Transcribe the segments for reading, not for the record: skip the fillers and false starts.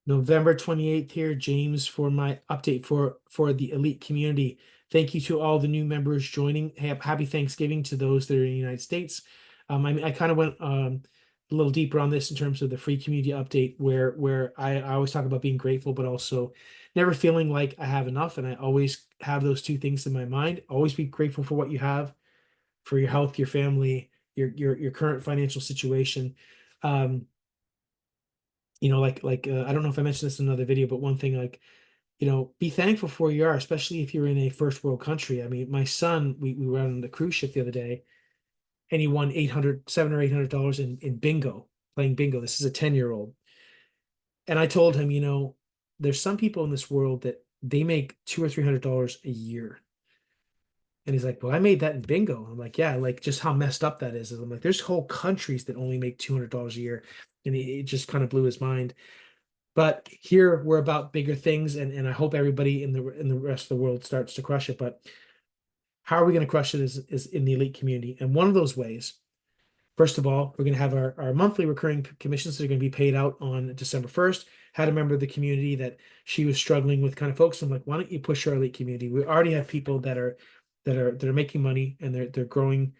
November 28th here, James, for my update for the elite community. Thank you to all the new members joining. Happy Thanksgiving to those that are in the United States. I kind of went a little deeper on this in terms of the free community update, where I always talk about being grateful, but also never feeling like I have enough. And I always have those two things in my mind. Always be grateful for what you have, for your health, your family, your current financial situation. Um, I don't know if I mentioned this in another video, but one thing, like, be thankful for where you are, especially if you're in a first world country. I mean, my son, we were on the cruise ship the other day, and he won 800 $700 or $800 in bingo, playing bingo. This is a 10-year-old. And I told him, there's some people in this world that they make $200 or $300 a year. And he's like, well, I made that in bingo. I'm like, yeah, like just how messed up that is. I'm like, there's whole countries that only make $200 a year. And it just kind of blew his mind. But here we're about bigger things, and I hope everybody in the rest of the world starts to crush it. But how are we going to crush it is in the elite community. And one of those ways, first of all, we're going to have our monthly recurring commissions that are going to be paid out on December 1st. Had a member of the community that she was struggling with kind of folks. I'm like, why don't you push our elite community? We already have people that are making money, and they're growing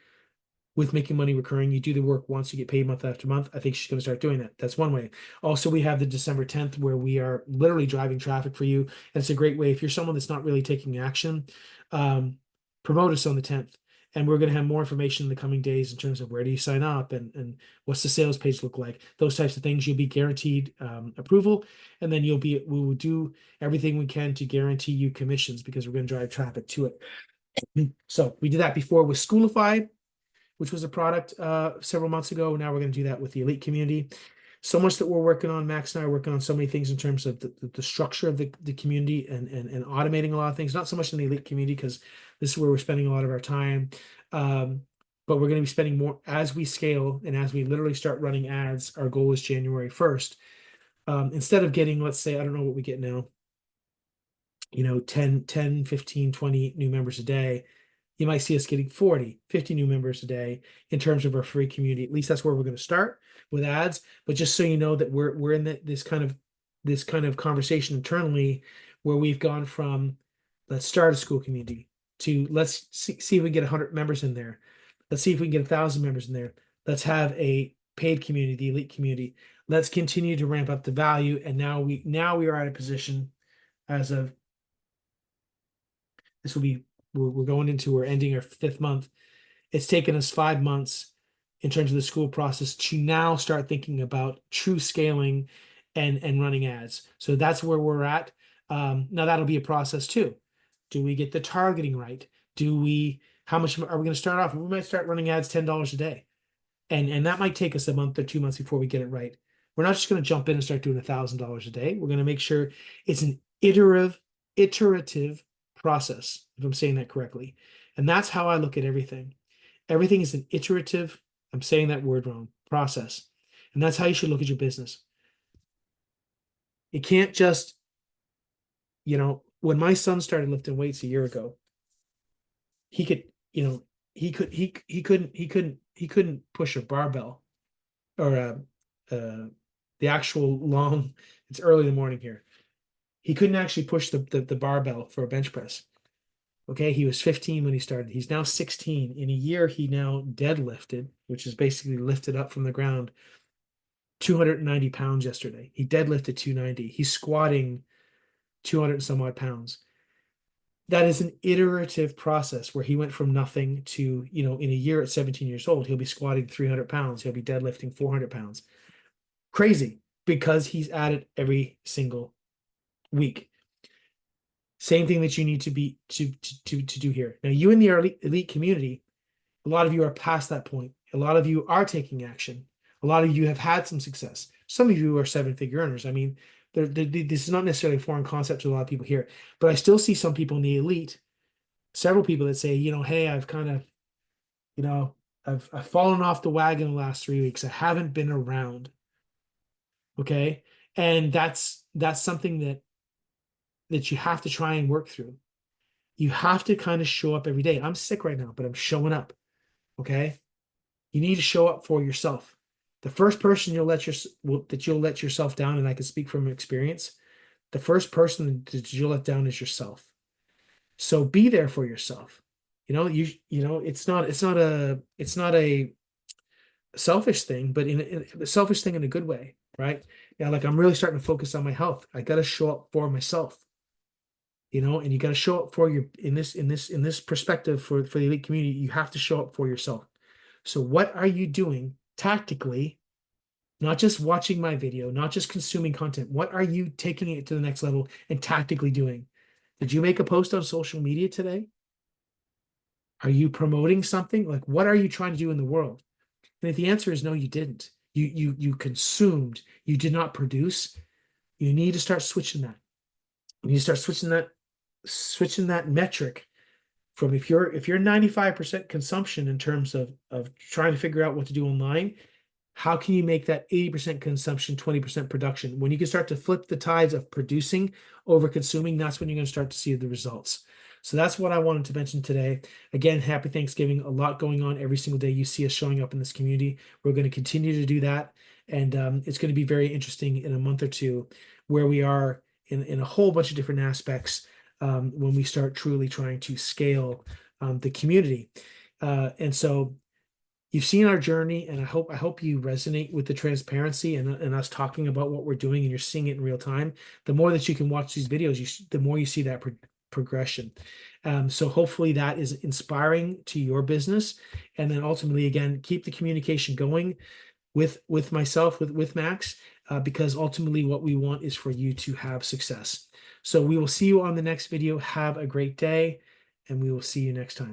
with making money recurring. You do the work once, you get paid month after month. I think she's going to start doing that. That's one way. Also, we have the December 10th where we are literally driving traffic for you. And it's a great way. If you're someone that's not really taking action, um, promote us on the 10th. And we're going to have more information in the coming days in terms of where do you sign up, and what's the sales page look like, those types of things. You'll be guaranteed approval, and then we will do everything we can to guarantee you commissions because we're going to drive traffic to it. So we did that before with Schoolify, which was a product several months ago. Now we're going to do that with the elite community. So much that we're working on. Max and I are working on so many things in terms of the structure of the community, and automating a lot of things. Not so much in the elite community because this is where we're spending a lot of our time. Um, but we're going to be spending more as we scale and as we literally start running ads. Our goal is January 1st. Instead of getting, let's say, I don't know what we get now, 10, 15, 20 new members a day, you might see us getting 40, 50 new members a day in terms of our free community. At least that's where we're going to start with ads. But just so you know that we're in this kind of conversation internally, where we've gone from let's start a school community to let's see if we can get 100 members in there. Let's see if we can get 1,000 members in there. Let's have a paid community, the elite community. Let's continue to ramp up the value. And now we are at a position as of this will be we're ending our 5th month. It's taken us 5 months in terms of the school process to now start thinking about true scaling and running ads. So that's where we're at. Now that'll be a process too. Do we get the targeting right? How much are we going to start off? We might start running ads $10 a day. And that might take us a month or 2 months before we get it right. We're not just going to jump in and start doing $1,000 a day. We're going to make sure it's an iterative process, if I'm saying that correctly. And that's how I look at everything. Everything is an iterative, I'm saying that word wrong, process. And that's how you should look at your business. It can't just, when my son started lifting weights a year ago, he could, he couldn't push a barbell or the actual long, it's early in the morning here. He couldn't actually push the barbell for a bench press. Okay, he was 15 when he started. He's now 16. In a year, he now deadlifted, which is basically lifted up from the ground, 290 pounds yesterday. He deadlifted 290. He's squatting 200 and some odd pounds. That is an iterative process where he went from nothing to, in a year at 17 years old, he'll be squatting 300 pounds. He'll be deadlifting 400 pounds. Crazy, because he's at it every single week. Same thing that you need to be to do here. Now, you in the elite community, a lot of you are past that point. A lot of you are taking action. A lot of you have had some success. Some of you are 7-figure earners. I mean, this is not necessarily a foreign concept to a lot of people here, but I still see some people in the elite, several people that say, hey, I've kind of, I've fallen off the wagon the last 3 weeks. I haven't been around. Okay. And that's something that you have to try and work through. You have to kind of show up every day. I'm sick right now, but I'm showing up. Okay. You need to show up for yourself. The first person that you'll let yourself down, and I can speak from experience, the first person that you'll let down is yourself. So be there for yourself. It's not a selfish thing, but in a selfish thing in a good way, right? Yeah, like I'm really starting to focus on my health. I got to show up for myself, and you got to show up for your in this perspective for the elite community. You have to show up for yourself. So what are you doing tactically? Not just watching my video, not just consuming content. What are you taking it to the next level and tactically doing? Did you make a post on social media today? Are you promoting something? Like, what are you trying to do in the world? And if the answer is no, you didn't. You consumed. You did not produce. You need to start switching that. You need to start switching that metric from if you're 95% consumption in terms of trying to figure out what to do online. How can you make that 80% consumption, 20% production? When you can start to flip the tides of producing over consuming, that's when you're going to start to see the results. So that's what I wanted to mention today. Again, happy Thanksgiving. A lot going on every single day. You see us showing up in this community. We're going to continue to do that. And it's going to be very interesting in a month or two where we are in a whole bunch of different aspects when we start truly trying to scale the community. And so you've seen our journey, and I hope you resonate with the transparency and us talking about what we're doing, and you're seeing it in real time. The more that you can watch these videos, the more you see that progression. So hopefully that is inspiring to your business, and then ultimately, again, keep the communication going with myself, with Max, because ultimately what we want is for you to have success. So we will see you on the next video. Have a great day, and we will see you next time.